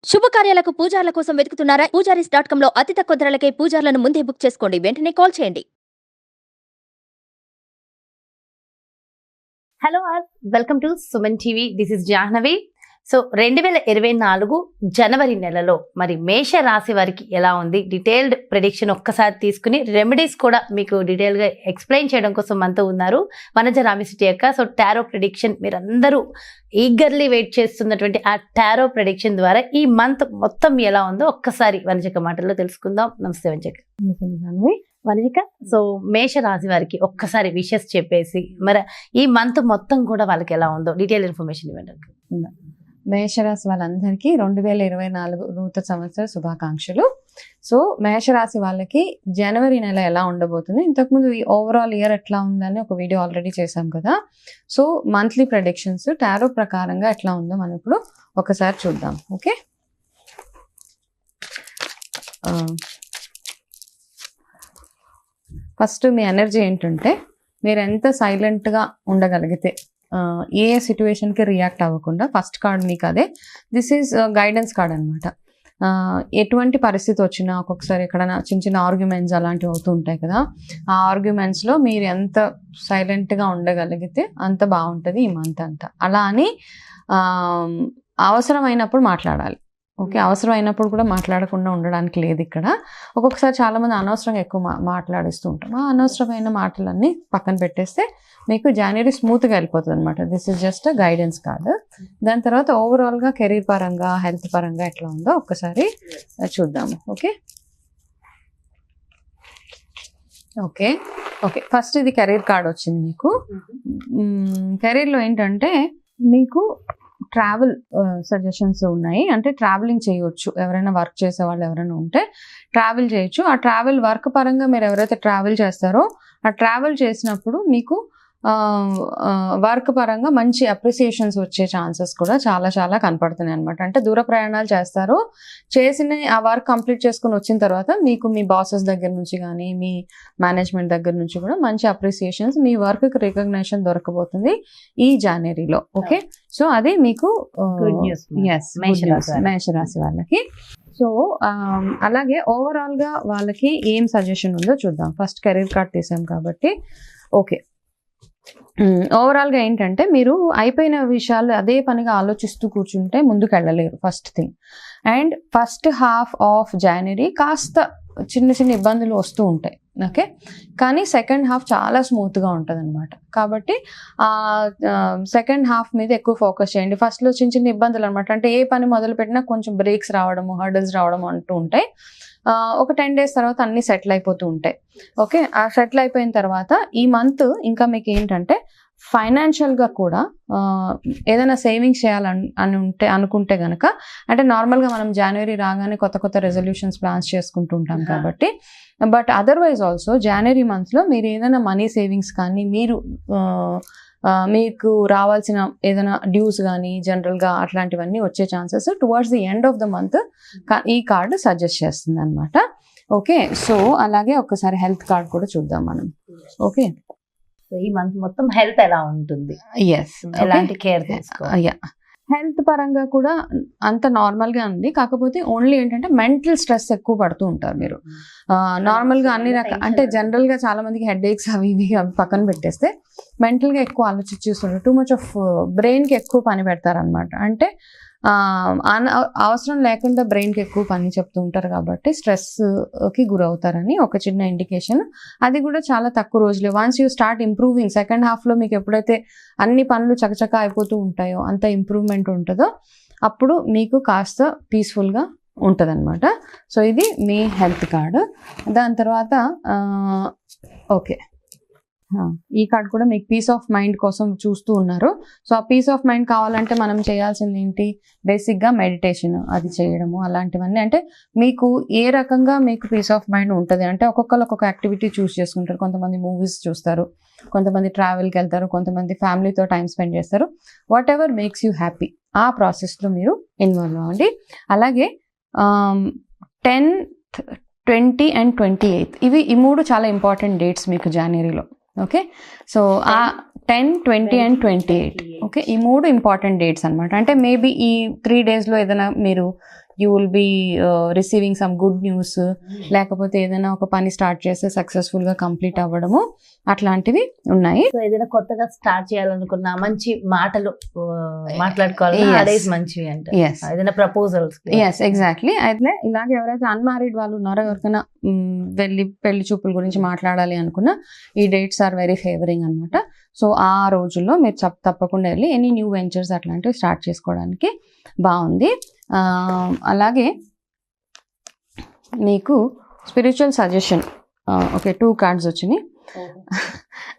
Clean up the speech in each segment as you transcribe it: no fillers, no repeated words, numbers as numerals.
శుభకార్యాలకు పూజార్ల కోసం వెతుకుతున్నారా? పూజారీస్.com లో అతి తక్కువ ధరలకే పూజార్లను ముందే బుక్ చేసుకోండి. వెంటనే కాల్ చేయండి. Hello all, welcome to Suman TV. This is Jahnavi. So 2024 జనవరి నెలలో మరి మేష రాశి వారికి ఎలా ఉంది, డీటెయిల్డ్ ప్రెడిక్షన్ ఒక్కసారి తీసుకుని రెమెడీస్ కూడా మీకు డీటెయిల్గా ఎక్స్ప్లెయిన్ చేయడం కోసం మనతో ఉన్నారు వనజ రామిశెట్టి అక్క. సో టారో ప్రెడిక్షన్ మీరందరూ ఈగర్లీ వెయిట్ చేస్తున్నటువంటి ఆ టారో ప్రెడిక్షన్ ద్వారా ఈ మంత్ మొత్తం ఎలా ఉందో ఒక్కసారి వనజక మాటల్లో తెలుసుకుందాం. నమస్తే వనజక. వనజిక, సో మేష రాశి వారికి ఒక్కసారి విషెస్ చెప్పేసి మరి ఈ మంత్ మొత్తం కూడా వాళ్ళకి ఎలా ఉందో డీటెయిల్ ఇన్ఫర్మేషన్ ఇవ్వండి. మేషరాశి వాళ్ళందరికీ 2024 నూతన సంవత్సర శుభాకాంక్షలు. సో మేషరాశి వాళ్ళకి జనవరి నెల ఎలా ఉండబోతుంది, ఇంతకుముందు ఈ ఓవరాల్ ఇయర్ ఎట్లా ఉందని ఒక వీడియో ఆల్రెడీ చేశాం కదా. సో మంత్లీ ప్రెడిక్షన్స్ టారో ప్రకారంగా ఎట్లా ఉందో మనం ఇప్పుడు ఒకసారి చూద్దాం. ఓకే, ఫస్ట్ మీ ఎనర్జీ ఏంటంటే మీరు ఎంత సైలెంట్గా ఉండగలిగితే, ఏ సిచ్యువేషన్కి రియాక్ట్ అవ్వకుండా, ఫస్ట్ కార్డ్ మీకు అదే. దిస్ ఈజ్ గైడెన్స్ కార్డ్ అనమాట. ఎటువంటి పరిస్థితి వచ్చినా ఒక్కొక్కసారి ఎక్కడైనా చిన్న చిన్న ఆర్గ్యుమెంట్స్ అలాంటివి అవుతూ ఉంటాయి కదా, ఆ ఆర్గ్యుమెంట్స్లో మీరు ఎంత సైలెంట్గా ఉండగలిగితే అంత బాగుంటుంది ఈ మంత్ అంతా. అలా అని అవసరమైనప్పుడు మాట్లాడాలి. ఓకే, అవసరమైనప్పుడు కూడా మాట్లాడకుండా ఉండడానికి లేదు ఇక్కడ. ఒక్కొక్కసారి చాలామంది అనవసరంగా ఎక్కువ మాట్లాడిస్తూ ఉంటాం. ఆ అనవసరమైన మాటలన్నీ పక్కన పెట్టేస్తే మీకు జనవరి స్మూత్గా వెళ్ళిపోతుంది అనమాట. This is just guidance card. దాని తర్వాత ఓవరాల్గా కెరీర్ పరంగా, హెల్త్ పరంగా ఎట్లా ఉందో ఒక్కసారి చూద్దాము. ఓకే ఓకే ఓకే ఫస్ట్ ఇది కెరీర్ కార్డ్ వచ్చింది మీకు. కెరీర్లో ఏంటంటే మీకు ట్రావెల్ సజెషన్స్ ఉన్నాయి. అంటే ట్రావెలింగ్ చేయొచ్చు, ఎవరైనా వర్క్ చేసే వాళ్ళు ఎవరైనా ఉంటే ట్రావెల్ చేయొచ్చు. ఆ ట్రావెల్ వర్క్ పరంగా మీరు ఎవరైతే ట్రావెల్ చేస్తారో ఆ ట్రావెల్ చేసినప్పుడు మీకు వర్క్ పరంగా మంచి అప్రిసియేషన్స్ వచ్చే ఛాన్సెస్ కూడా చాలా చాలా కనపడుతున్నాయి అనమాట. అంటే దూర ప్రయాణాలు చేస్తారు, చేసిన ఆ వర్క్ కంప్లీట్ చేసుకుని వచ్చిన తర్వాత మీకు మీ బాసెస్ దగ్గర నుంచి కానీ మీ మేనేజ్మెంట్ దగ్గర నుంచి కూడా మంచి అప్రిసియేషన్స్, మీ వర్క్కి రికగ్నిషన్ దొరకబోతుంది ఈ జనవరిలో. ఓకే, సో అది మీకు మేషరాశి వాళ్ళకి. సో అలాగే ఓవరాల్గా వాళ్ళకి ఏం సజెషన్ ఉందో చూద్దాం. ఫస్ట్ కెరీర్ కార్డ్ తీసాం కాబట్టి. ఓకే, ఓవరాల్గా ఏంటంటే మీరు అయిపోయిన విషయాలు అదే పనిగా ఆలోచిస్తూ కూర్చుంటే ముందుకు వెళ్ళలేరు, first thing. And first half of January కాస్త చిన్న చిన్న ఇబ్బందులు వస్తూ ఉంటాయి. ఓకే, కానీ సెకండ్ హాఫ్ చాలా స్మూత్గా ఉంటుంది అనమాట. కాబట్టి సెకండ్ హాఫ్ మీద ఎక్కువ ఫోకస్ చేయండి. ఫస్ట్లో చిన్న చిన్న ఇబ్బందులు అనమాట. అంటే ఏ పని మొదలు పెట్టినా కొంచెం బ్రేక్స్ రావడము, హర్డల్స్ రావడము అంటూ ఉంటాయి. ఒక 10 days తర్వాత అన్నీ సెటిల్ అయిపోతూ ఉంటాయి. ఓకే, ఆ సెటిల్ అయిపోయిన తర్వాత ఈ మంత్ ఇంకా మీకు ఏంటంటే ఫైనాన్షియల్గా కూడా ఏదైనా సేవింగ్స్ అనుకుంటే కనుక, అంటే నార్మల్గా మనం జనవరి రాగానే కొత్త కొత్త రెజల్యూషన్స్ ప్లాన్స్ చేసుకుంటూ ఉంటాం కాబట్టి, బట్ అదర్వైజ్ ఆల్సో జనవరి మంత్లో మీరు ఏదైనా మనీ సేవింగ్స్ కానీ, మీరు మీకు రావాల్సిన ఏదైనా డ్యూస్ కానీ జనరల్గా అట్లాంటివన్నీ వచ్చే chances towards the end of the month ఈ కార్డు సజెస్ట్ చేస్తుంది అనమాట. ఓకే, సో అలాగే ఒకసారి హెల్త్ కార్డ్ కూడా చూద్దాం మనం. ఓకే, ఈ మంత్ మొత్తం హెల్త్ ఎలా ఉంటుంది, ఎలాంటి కేర్ తీసుకోవాలి? హెల్త్ పరంగా కూడా అంత నార్మల్గా ఉంది. కాకపోతే ఓన్లీ ఏంటంటే మెంటల్ స్ట్రెస్ ఎక్కువ పడుతూ ఉంటారు మీరు. నార్మల్గా అన్ని రకాల, అంటే జనరల్గా చాలా మందికి హెడ్ ఏక్స్ అవి ఇవి పక్కన పెట్టేస్తే మెంటల్గా ఎక్కువ ఆలోచించేస్తుంటారు. టూ మచ్ ఆఫ్ బ్రెయిన్కి ఎక్కువ పని పెడతారనమాట. అంటే అవసరం లేకుండా బ్రెయిన్కి ఎక్కువ పని చెప్తూ ఉంటారు కాబట్టి స్ట్రెస్కి గురవుతారని ఒక చిన్న ఇండికేషన్. అది కూడా చాలా తక్కువ రోజులే. Once you start improving second హాఫ్లో మీకు ఎప్పుడైతే అన్ని పనులు చకచక అయిపోతూ ఉంటాయో, అంత ఇంప్రూవ్మెంట్ ఉంటుందో, అప్పుడు మీకు కాస్త పీస్ఫుల్గా ఉంటుంది అనమాట. సో ఇది మీ హెల్త్ కార్డు. దాని తర్వాత ఓకే, ఈ కార్డ్ కూడా మీకు పీస్ ఆఫ్ మైండ్ కోసం చూస్తూ ఉన్నారు. సో ఆ పీస్ ఆఫ్ మైండ్ కావాలంటే మనం చేయాల్సింది ఏంటి, బేసిక్గా మెడిటేషన్ అది చేయడము, అలాంటివన్నీ. అంటే మీకు ఏ రకంగా మీకు పీస్ ఆఫ్ మైండ్ ఉంటుంది అంటే ఒక్కొక్కరు ఒక్కొక్క యాక్టివిటీ చూస్ చేసుకుంటారు. కొంతమంది మూవీస్ చూస్తారు, కొంతమంది ట్రావెల్కి వెళ్తారు, కొంతమంది ఫ్యామిలీతో టైం స్పెండ్ చేస్తారు. What ever makes you happy ఆ ప్రాసెస్లో మీరు ఇన్వాల్వ్ అవ్వండి. అలాగే 10th, 20 and 28 ఈ 3 చాలా ఇంపార్టెంట్ డేట్స్ మీకు జనవరిలో. ఓకే, సో ఆ 10, 20 and 28 ఓకే, ఈ 3 ఇంపార్టెంట్ డేట్స్ అనమాట. అంటే మేబీ ఈ 3 daysలో ఏదైనా మీరు you will be receiving some good news, లేకపోతే ఏదైనా ఒక పని స్టార్ట్ చేస్తే సక్సెస్ఫుల్గా కంప్లీట్ అవ్వడము, అట్లాంటివి ఉన్నాయి. సో ఏదైనా కొత్తగా స్టార్ట్ చేయాలనుకున్నా మంచి మాటలు మాట్లాడుకోవాలి, Yes. ఆ డేస్ మంచివి అంటే ఎస్ ఏదైనా ప్రపోజల్స్. Yes exactly. అయితే ఇలాగే ఎవరైతే అన్మ్యారీడ్ వాళ్ళు ఉన్నారో, ఎవరికైనా వెళ్ళి పెళ్లి చూపుల గురించి మాట్లాడాలి అనుకున్నా ఈ డేట్స్ ఆర్ వెరీ ఫేవరింగ్ అనమాట. సో ఆ రోజుల్లో మీరు తప్పకుండా వెళ్ళి ఎనీ న్యూ వెంచర్స్ అట్లాంటివి స్టార్ట్ చేసుకోవడానికి బాగుంది. అలాగే మీకు స్పిరిచువల్ సజెషన్, ఓకే 2 కార్డ్స్ వచ్చినాయి.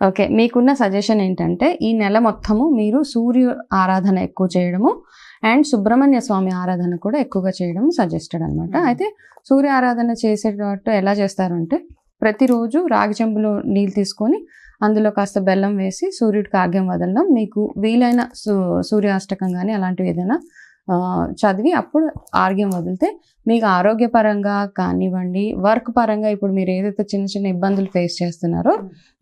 ఓకే, మీకున్న సజెషన్ ఏంటంటే ఈ నెల మొత్తము మీరు సూర్య ఆరాధన ఎక్కువ చేయడము అండ్ సుబ్రహ్మణ్య స్వామి ఆరాధన కూడా ఎక్కువగా చేయడం సజెస్టెడ్ అనమాట. అయితే సూర్య ఆరాధన చేసేటట్టు ఎలా చేస్తారంటే, ప్రతిరోజు రాగి చెంబులో నీళ్ళు తీసుకొని అందులో కాస్త బెల్లం వేసి సూర్యుడికి ఆర్ఘ్యం వదలడం, మీకు వీలైన సూర్యాష్టకం కానీ అలాంటివి ఏదైనా చదివి అప్పుడు ఆర్ఘ్యం వదిలితే మీకు ఆరోగ్యపరంగా కానివ్వండి, వర్క్ పరంగా ఇప్పుడు మీరు ఏదైతే చిన్న చిన్న ఇబ్బందులు ఫేస్ చేస్తున్నారో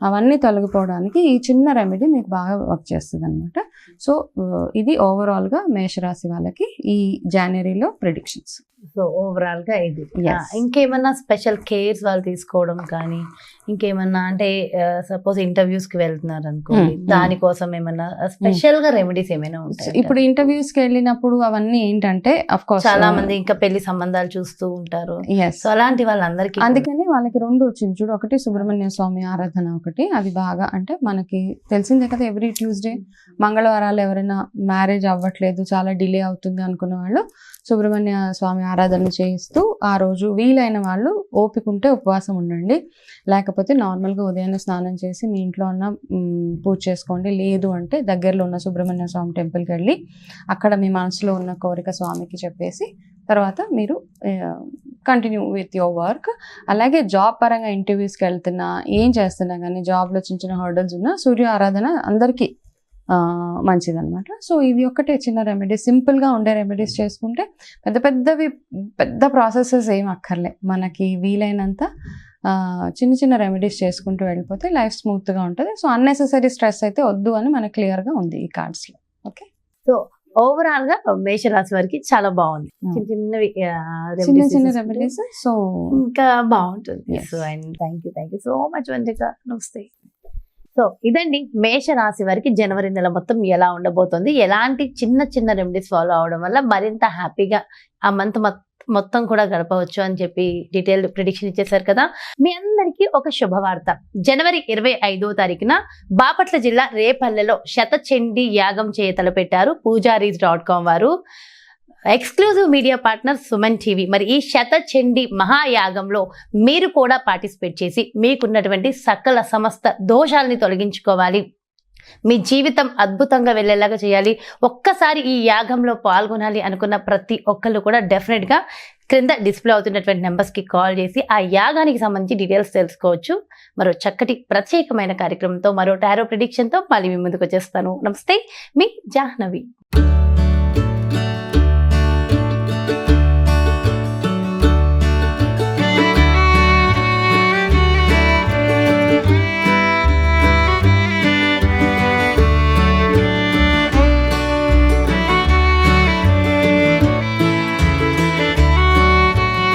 అవన్నీ తొలగిపోవడానికి ఈ చిన్న రెమెడీ మీకు బాగా వర్క్ చేస్తుంది అనమాట. సో ఇది ఓవరాల్గా మేషరాశి వాళ్ళకి ఈ జనవరిలో ప్రిడిక్షన్స్. సో ఓవరాల్ గా ఇది. Yes. ఇంకేమన్నా స్పెషల్ కేర్స్ వాళ్ళు తీసుకోవడం కానీ, ఇంకేమన్నా అంటే సపోజ్ ఇంటర్వ్యూస్ కి వెళ్తున్నారు అనుకోండి, దానికోసం ఏమన్నా స్పెషల్ గా రెమెడీస్ ఏమైనా ఉంటాయి? ఇప్పుడు ఇంటర్వ్యూస్ కి వెళ్ళినప్పుడు అవన్నీ ఏంటంటే అఫ్ కోర్స్ చాలా మంది ఇంకా పెళ్లి సంబంధాలు చూస్తూ ఉంటారు. ఎస్, సో అలాంటి వాళ్ళందరికీ అందుకని వాళ్ళకి 2 వచ్చింది చూడు. ఒకటి సుబ్రహ్మణ్య స్వామి ఆరాధన, ఒకటి అది బాగా అంటే మనకి తెలిసిందే కదా, ఎవ్రీ ట్యూస్డే మంగళవారాలు ఎవరైనా మ్యారేజ్ అవ్వట్లేదు, చాలా డిలే అవుతుంది అనుకున్న వాళ్ళు సుబ్రహ్మణ్య స్వామి ఆరాధన చేయిస్తూ ఆ రోజు వీలైన వాళ్ళు ఓపిక ఉంటే ఉపవాసం ఉండండి, లేకపోతే నార్మల్గా ఉదయాన్నే స్నానం చేసి మీ ఇంట్లో ఉన్న పూజ చేసుకోండి. లేదు అంటే దగ్గరలో ఉన్న సుబ్రహ్మణ్య స్వామి టెంపుల్కి వెళ్ళి అక్కడ మీ మనసులో ఉన్న కోరిక స్వామికి చెప్పేసి తర్వాత మీరు కంటిన్యూ విత్ యువర్ వర్క్. అలాగే జాబ్ పరంగా ఇంటర్వ్యూస్కి వెళ్తున్నా, ఏం చేస్తున్నా కానీ జాబ్లో చిన్న చిన్న హర్డల్స్ ఉన్నా సూర్య ఆరాధన అందరికీ మంచిదన్నమాట. సో ఇది ఒక్కటే చిన్న రెమెడీ, సింపుల్గా ఉండే రెమెడీస్ చేసుకుంటే పెద్ద ప్రాసెసెస్ ఏం అక్కర్లే, మనకి వీలైనంత చిన్న చిన్న రెమెడీస్ చేసుకుంటూ వెళ్ళిపోతే లైఫ్ స్మూత్గా ఉంటుంది. సో అన్నెసెసరీ స్ట్రెస్ అయితే వద్దు అని మనకు క్లియర్గా ఉంది ఈ కార్డ్స్లో. ఓకే, సో ఓవరాల్ గా మేషరాశి వారికి చాలా బాగుంది. చిన్న చిన్న రెమెడీస్ సో ఇంకా బాగుంటుంది. Yes. So and thank you so much Vanjika. నమస్తే. సో ఇదండి మేషరాశి వారికి జనవరి నెల మొత్తం ఎలా ఉండబోతుంది, ఎలాంటి చిన్న చిన్న రెమెడీస్ ఫాలో అవడం వల్ల మరింత హ్యాపీగా ఆ మంత్ మొత్తం కూడా గడపవచ్చు అని చెప్పి డీటెయిల్డ్ ప్రిడిక్షన్ ఇచ్చేసారు కదా. మీ అందరికీ ఒక శుభవార్త. జనవరి 25వ తారీఖున బాపట్ల జిల్లా రేపల్లెలో శతచండీ యాగం చేయ తలపెట్టారు పూజారీస్.com వారు. Exclusive media partner Suman TV. మరి ఈ శతచండీ మహాయాగంలో మీరు కూడా పార్టిసిపేట్ చేసి మీకున్నటువంటి సకల సమస్త దోషాలని తొలగించుకోవాలి, మీ జీవితం అద్భుతంగా వెళ్ళేలాగా చేయాలి, ఒక్కసారి ఈ యాగంలో పాల్గొనాలి అనుకున్న ప్రతి ఒక్కళ్ళు కూడా డెఫినెట్ గా క్రింద డిస్ప్లే అవుతున్నటువంటి నెంబర్స్ కి కాల్ చేసి ఆ యాగానికి సంబంధించి డీటెయిల్స్ తెలుసుకోవచ్చు. మరో చక్కటి ప్రత్యేకమైన కార్యక్రమంతో, మరో టారో ప్రిడిక్షన్ తో మళ్ళీ మీ ముందుకు వచ్చేస్తాను. నమస్తే, మీ జాహ్నవి.